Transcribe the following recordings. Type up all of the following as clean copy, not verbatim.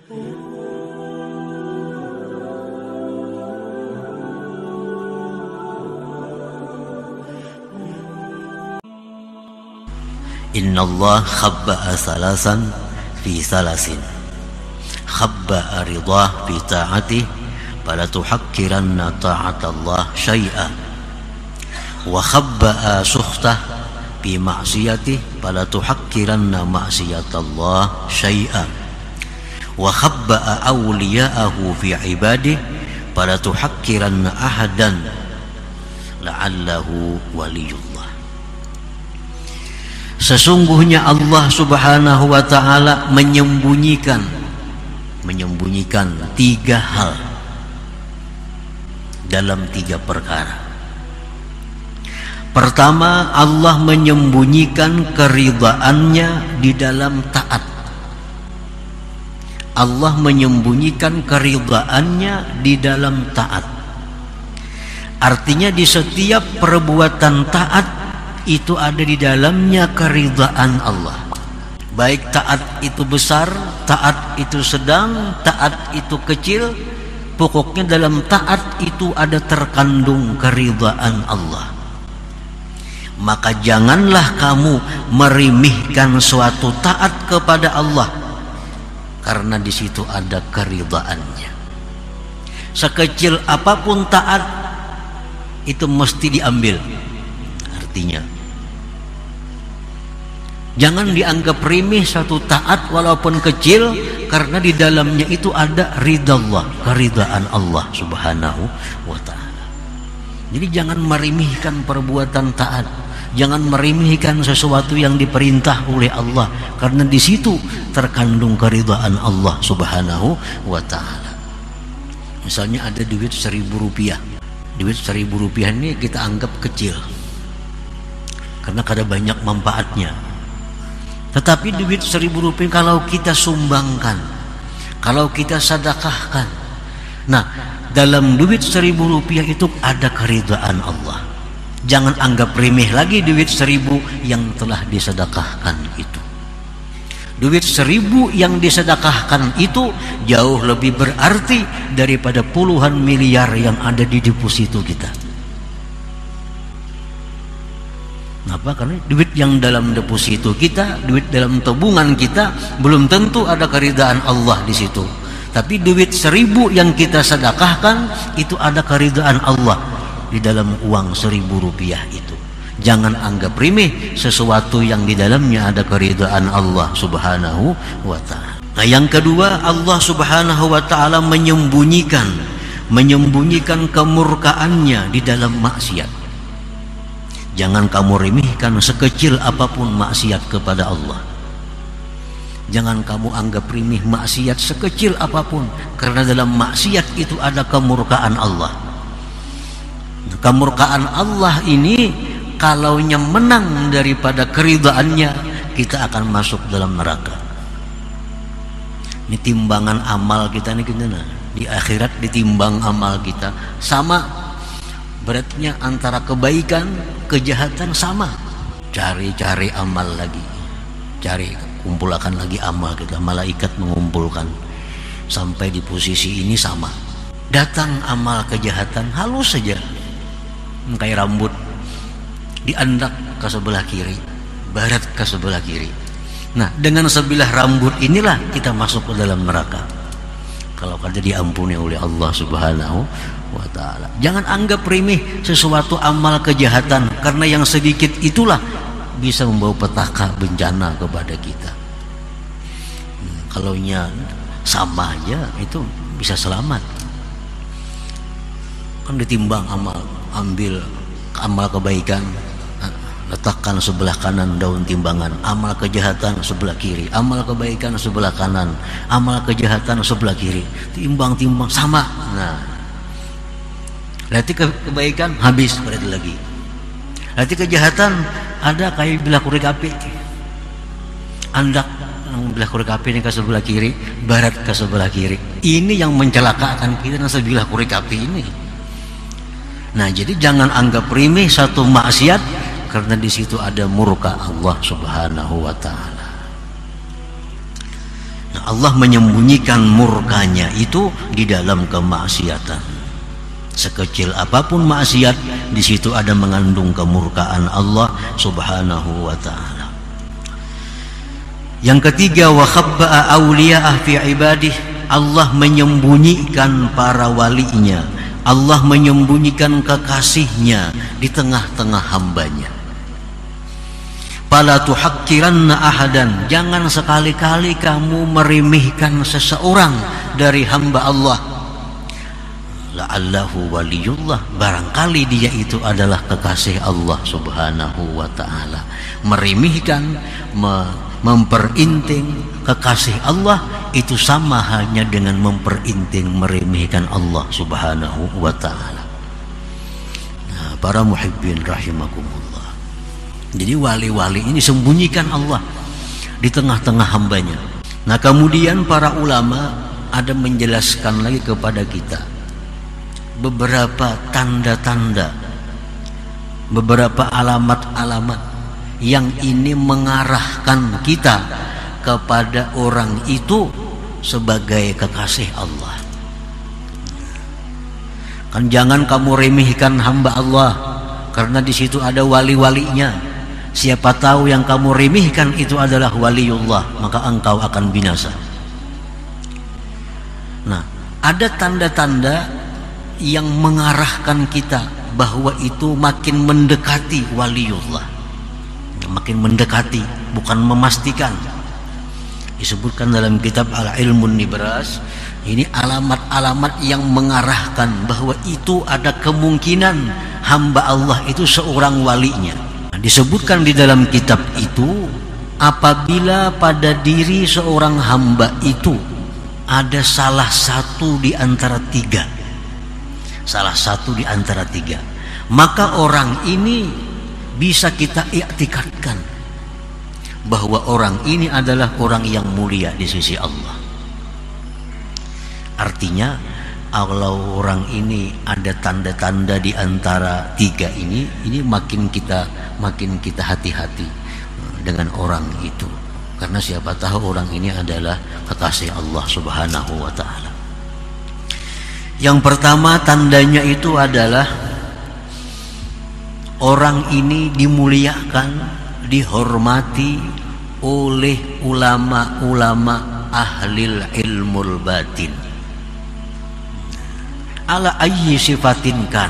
Innallah khabba'a salasan fi salasin, khabba'a ridah fi ta'atih, fala tuhakkiranna ta'atallah syai'a, wa khabba'a sukhtah fi ma'siyatih, fala tuhakkiranna ma'siyatallah syai'a, wa khabba'a awliya'ahu fi ibadih, fala tuhakkiranna ahadan la'allahu waliyullah. Sesungguhnya Allah subhanahu wa ta'ala menyembunyikan tiga hal dalam tiga perkara. Pertama, Allah menyembunyikan keridhaannya di dalam taat. Allah menyembunyikan keridhaannya di dalam taat. Artinya di setiap perbuatan taat itu ada di dalamnya keridhaan Allah. Baik taat itu besar, taat itu sedang, taat itu kecil, pokoknya dalam taat itu ada terkandung keridhaan Allah. Maka janganlah kamu meremehkan suatu taat kepada Allah, karena di situ ada keridhaannya. Sekecil apapun taat itu mesti diambil. Artinya jangan dianggap remeh satu taat walaupun kecil, karena di dalamnya itu ada ridha Allah, keridhaan Allah subhanahu wa ta'ala. Jadi jangan meremehkan perbuatan taat, jangan meremehkan sesuatu yang diperintah oleh Allah, karena di situ terkandung keridhaan Allah subhanahu wa ta'ala. Misalnya ada duit 1.000 rupiah. Duit 1.000 rupiah ini kita anggap kecil karena kada banyak manfaatnya. Tetapi duit 1.000 rupiah kalau kita sumbangkan, kalau kita sedekahkan, nah dalam duit 1.000 rupiah itu ada keridhaan Allah. Jangan anggap remeh lagi duit 1.000 yang telah disedekahkan itu. Duit 1.000 yang disedekahkan itu jauh lebih berarti daripada puluhan miliar yang ada di deposito kita. Kenapa? Karena duit yang dalam deposito kita, duit dalam tabungan kita, belum tentu ada keridhaan Allah di situ. Tapi duit 1.000 yang kita sedekahkan itu ada keridhaan Allah di dalam uang 1.000 rupiah itu. Jangan anggap remeh sesuatu yang di dalamnya ada keridhaan Allah subhanahu wa ta'ala. Nah yang kedua, Allah subhanahu wa ta'ala menyembunyikan kemurkaannya di dalam maksiat. Jangan kamu remehkan sekecil apapun maksiat kepada Allah. Jangan kamu anggap remeh maksiat sekecil apapun, karena dalam maksiat itu ada kemurkaan Allah. Kemurkaan Allah ini kalaunya menang daripada keridhaannya, kita akan masuk dalam neraka. Ini timbangan amal kita nih, di akhirat ditimbang amal kita sama beratnya antara kebaikan, kejahatan sama. Cari amal lagi, kumpulkan lagi amal kita. Malaikat mengumpulkan sampai di posisi ini sama. Datang amal kejahatan halus saja, kayak rambut diandak ke sebelah kiri, barat ke sebelah kiri. Nah dengan sebilah rambut inilah kita masuk ke dalam neraka kalau kada diampuni oleh Allah subhanahu wa ta'ala. Jangan anggap remeh sesuatu amal kejahatan, karena yang sedikit itulah bisa membawa petaka bencana kepada kita. Kalaunya sama aja itu bisa selamat. Kan ditimbang amal, ambil amal kebaikan, letakkan sebelah kanan daun timbangan, amal kejahatan sebelah kiri, amal kebaikan sebelah kanan, amal kejahatan sebelah kiri, timbang sama. Nah latih kebaikan habis berarti lagi, latih kejahatan ada kayak bilah kurik api, andak bilah kurik api ini ke sebelah kiri, barat ke sebelah kiri. Ini yang mencelakakan kita dengan sebilah kurik api ini. Nah jadi jangan anggap remeh satu maksiat, karena di situ ada murka Allah subhanahu wa ta'ala. Nah, Allah menyembunyikan murkanya itu di dalam kemaksiatan. Sekecil apapun maksiat, di situ ada mengandung kemurkaan Allah Subhanahu wa ta'ala. Yang ketiga, wa khabba'a awliya'ah fi ibadih, Allah menyembunyikan para walinya, Allah menyembunyikan kekasihnya di tengah-tengah hambanya. Fala tuhakkiranna ahadan, jangan sekali-kali kamu meremehkan seseorang dari hamba Allah. La'allahu waliyullah, barangkali dia itu adalah kekasih Allah Subhanahu wa ta'ala. Meremehkan, memperinting kekasih Allah itu sama halnya dengan memperinting, meremehkan Allah Subhanahu wa ta'ala. Nah, para muhibbin rahimakumullah, jadi wali-wali ini sembunyikan Allah di tengah-tengah hambanya. Nah, kemudian para ulama ada menjelaskan lagi kepada kita beberapa tanda-tanda, beberapa alamat-alamat yang ini mengarahkan kita kepada orang itu sebagai kekasih Allah. Kan jangan kamu remehkan hamba Allah karena di situ ada wali-walinya. Siapa tahu yang kamu remehkan itu adalah waliullah, maka engkau akan binasa. Nah, ada tanda-tanda yang mengarahkan kita bahwa itu makin mendekati waliullah, makin mendekati, bukan memastikan. Disebutkan dalam kitab Al-Ilmun Nibras, ini alamat-alamat yang mengarahkan bahwa itu ada kemungkinan hamba Allah itu seorang walinya. Disebutkan di dalam kitab itu, apabila pada diri seorang hamba itu ada salah satu di antara tiga, maka orang ini bisa kita iktikadkan bahwa orang ini adalah orang yang mulia di sisi Allah. Artinya kalau orang ini ada tanda-tanda di antara tiga ini makin kita hati-hati dengan orang itu, karena siapa tahu orang ini adalah kekasih Allah Subhanahu wa ta'ala. Yang pertama tandanya itu adalah orang ini dimuliakan, dihormati oleh ulama-ulama ahlil ilmul batin ala ayyi sifatin kan.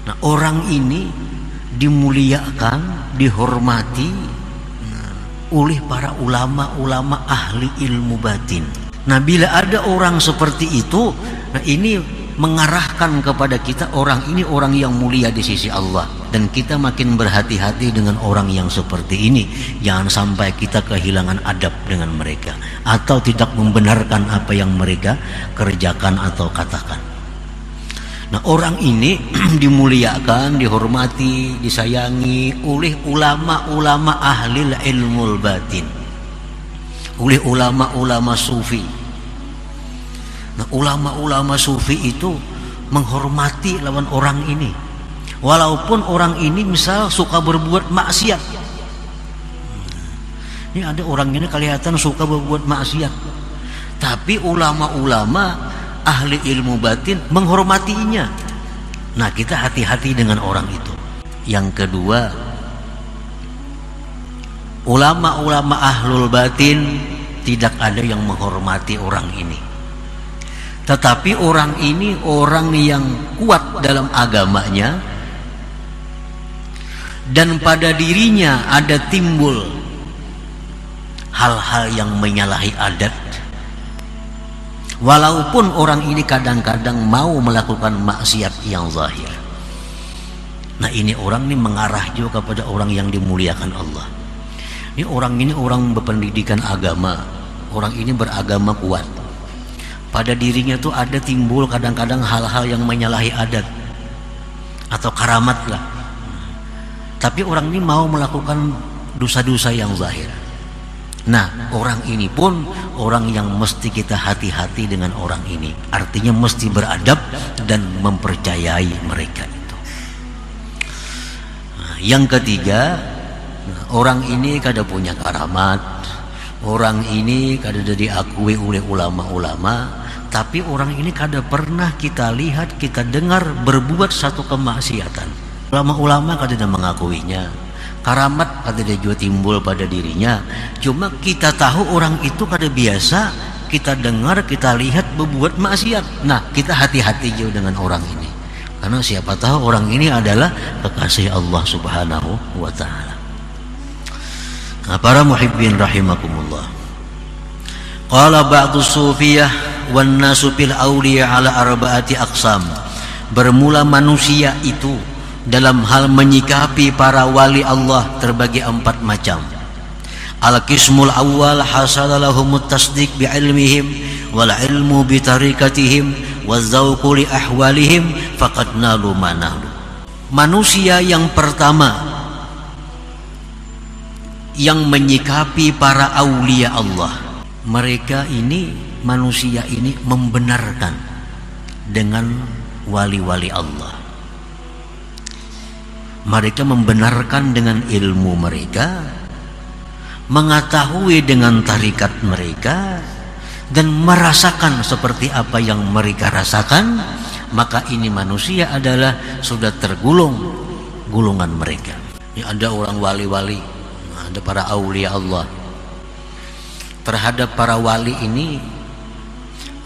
Nah, orang ini dimuliakan, dihormati oleh para ulama-ulama ahli ilmu batin. Nah, bila ada orang seperti itu, nah ini mengarahkan kepada kita orang ini orang yang mulia di sisi Allah, dan kita makin berhati-hati dengan orang yang seperti ini. Jangan sampai kita kehilangan adab dengan mereka atau tidak membenarkan apa yang mereka kerjakan atau katakan. Nah, orang ini dimuliakan, dihormati, disayangi oleh ulama-ulama ahli ilmul batin, oleh ulama-ulama sufi. Nah, ulama-ulama sufi itu menghormati lawan orang ini, walaupun orang ini misal suka berbuat maksiat. Ini ada orang ini kelihatan suka berbuat maksiat, tapi ulama-ulama ahli ilmu batin menghormatinya. Nah, kita hati-hati dengan orang itu. Yang kedua, ulama-ulama ahlul batin tidak ada yang menghormati orang ini. Tetapi orang ini orang yang kuat dalam agamanya, dan pada dirinya ada timbul hal-hal yang menyalahi adat, walaupun orang ini kadang-kadang mau melakukan maksiat yang zahir. Nah, ini orang ini mengarah juga kepada orang yang dimuliakan Allah. Ini orang berpendidikan agama, orang ini beragama kuat. Pada dirinya tuh ada timbul kadang-kadang hal-hal yang menyalahi adat atau karamat lah. Tapi orang ini mau melakukan dosa-dosa yang zahir. Nah, orang ini pun orang yang mesti kita hati-hati dengan orang ini. Artinya mesti beradab dan mempercayai mereka itu. Nah, yang ketiga, orang ini kada punya karamat, orang ini kada diakui oleh ulama-ulama, tapi orang ini kada pernah kita lihat, kita dengar berbuat satu kemaksiatan. Ulama-ulama kada mengakuinya, karamat kada juga timbul pada dirinya. Cuma kita tahu orang itu kada biasa, kita dengar, kita lihat berbuat maksiat. Nah, kita hati-hati jauh dengan orang ini, karena siapa tahu orang ini adalah kekasih Allah Subhanahu wa ta'ala. Nah, para muhibbin rahimakumullah, qala ba'du sufiyah wan nasu fil awliya ala arba'ati aqsam. Bermula manusia itu dalam hal menyikapi para wali Allah terbagi 4 macam. Al-qismul awwal hasala lahumut tasdiq bi ilmihim wal ilmu bi tariqatihim wazauqu li ahwalihim faqad nalu manalu. Manusia yang pertama yang menyikapi para aulia Allah, mereka ini, manusia ini membenarkan dengan wali-wali Allah. Mereka membenarkan dengan ilmu mereka, mengetahui dengan tarikat mereka, dan merasakan seperti apa yang mereka rasakan. Maka ini manusia adalah sudah tergolong golongan mereka. Ini ada orang wali-wali, ada para aulia Allah. Terhadap para wali ini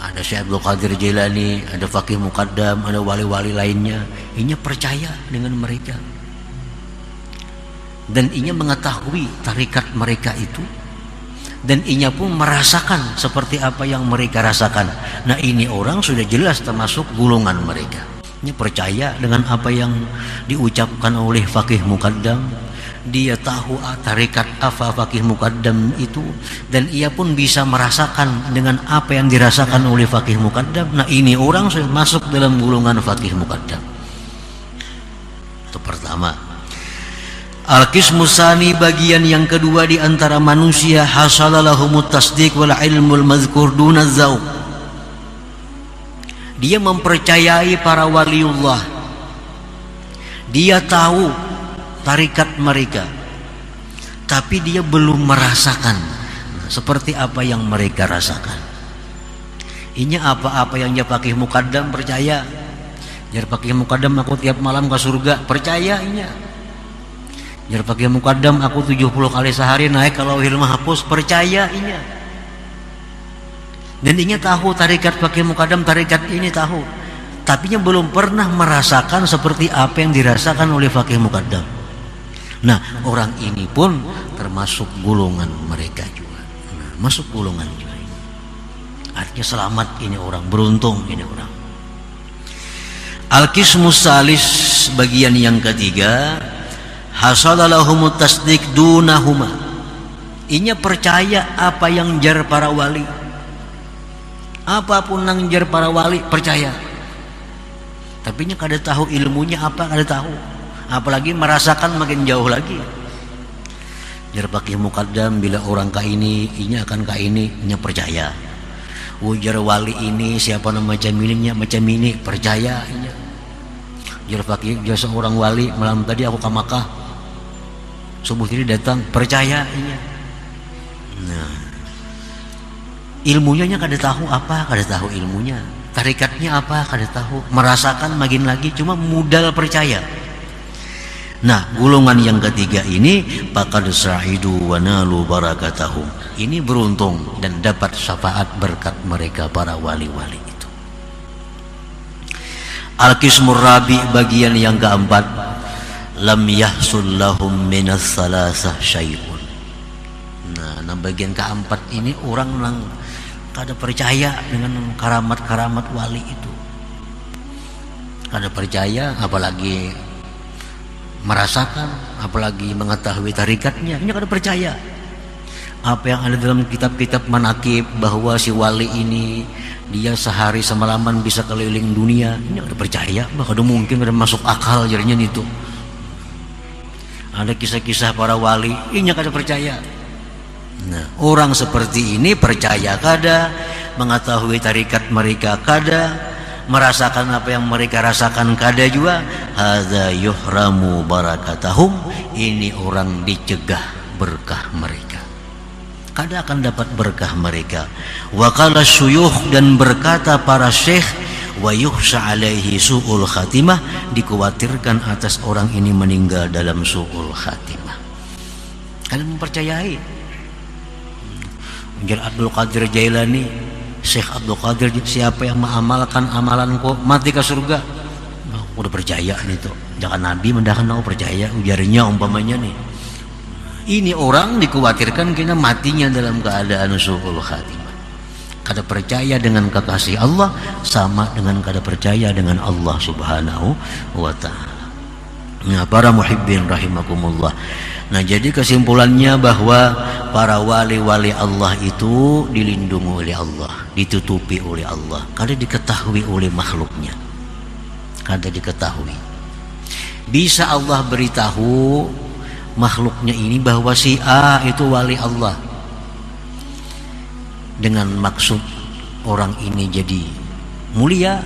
ada Syekh Abdul Qadir Jilani, ada Faqih Muqaddam, ada wali-wali lainnya. Inya percaya dengan mereka, dan inya mengetahui tarikat mereka itu, dan inya pun merasakan seperti apa yang mereka rasakan. Nah, ini orang sudah jelas termasuk golongan mereka. Ini percaya dengan apa yang diucapkan oleh Faqih Muqaddam. Dia tahu tarikat apa Faqih Muqaddam itu, dan ia pun bisa merasakan dengan apa yang dirasakan oleh Faqih Muqaddam. Nah, ini orang sudah masuk dalam golongan Faqih Muqaddam. Itu pertama. Al-qismu tsani, bagian yang kedua di antara manusia, hasala lahumut tasdiq wal ilmul mazkur duna zauq. Dia mempercayai para waliullah, dia tahu tarikat mereka, tapi dia belum merasakan seperti apa yang mereka rasakan. Ini apa-apa yang dia Faqih Muqaddam percaya. Jar Faqih Muqaddam aku tiap malam ke surga, percaya inya. Jar Faqih Muqaddam aku 70 kali sehari naik ke Lauhil Mahfuz, percaya inya. Dan inya tahu tarikat Faqih Muqaddam, tarikat ini tahu, tapi nya belum pernah merasakan seperti apa yang dirasakan oleh Faqih Muqaddam. Nah, orang ini pun termasuk golongan mereka juga. Nah, masuk golongan juga. Artinya selamat ini orang, beruntung ini orang. Al-qismus salis, bagian yang ketiga, hasala lahumut tasdiq dunahuma. Inya percaya apa yang jar para wali, apapun yang jar para wali percaya, tapi nya kada tahu ilmunya apa, kada tahu, apalagi merasakan makin jauh lagi. Jar Faqih Muqaddam, bila orang ka ini inya akan ka ini, inya percaya. Ujar wali ini siapa nama macam ini percaya inya. Jar Faqih, jar seorang wali malam tadi aku ke Makkah, subuh ini datang, percaya inya. Nah, ilmunya kada tahu apa, kada tahu ilmunya, tarikatnya apa kada tahu, merasakan makin lagi, cuma modal percaya. Nah, golongan yang ketiga ini faqad sa'idu wa nalu barakatahum. Ini beruntung dan dapat syafaat berkat mereka para wali-wali itu. Al-qismur rabi, bagian yang keempat, lam yahsul lahum minas salasah syai'un. Nah, bagian keempat ini orang yang kada percaya dengan karamat-karamat wali itu. Kada percaya, apalagi merasakan, apalagi mengetahui tarikatnya, ini kada percaya. Apa yang ada dalam kitab-kitab manakib bahwa si wali ini dia sehari semalaman bisa keliling dunia, ini kada percaya, kada mungkin, kada masuk akal jadinya itu. Ada kisah-kisah para wali, ini kada percaya. Nah, orang seperti ini percaya kada, mengetahui tarikat mereka kada, merasakan apa yang mereka rasakan kada juga. Hadza yuhramu barakatahum, ini orang dicegah berkah mereka. kada akan dapat berkah mereka. Wa qala syuyukh, dan berkata para syekh, wa yukhsha alaihi su'ul khatimah, dikhawatirkan atas orang ini meninggal dalam su'ul khatimah. Kalian mempercayai Ujar Abdul Qadir Jailani, Syekh Abdul Qadir, siapa yang mengamalkan amalanku mati ke surga? Udah percaya nih tuh, jangan Nabi mendakan aku percaya, ujarnya umpamanya nih. Ini orang dikhawatirkan kena matinya dalam keadaan su'ul khatimah. Kada percaya dengan kekasih Allah sama dengan kada percaya dengan Allah Subhanahu wa ta'ala. Nah, para muhibbin rahimakumullah. Nah, jadi kesimpulannya bahwa para wali-wali Allah itu dilindungi oleh Allah, ditutupi oleh Allah, kada diketahui oleh makhluknya. Kada diketahui. Bisa Allah beritahu makhluknya ini bahwa si A itu wali Allah, dengan maksud orang ini jadi mulia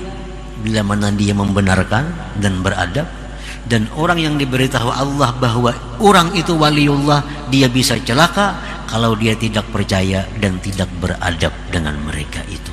bila mana dia membenarkan dan beradab. Dan orang yang diberitahu Allah bahwa orang itu waliullah, dia bisa celaka kalau dia tidak percaya dan tidak beradab dengan mereka itu.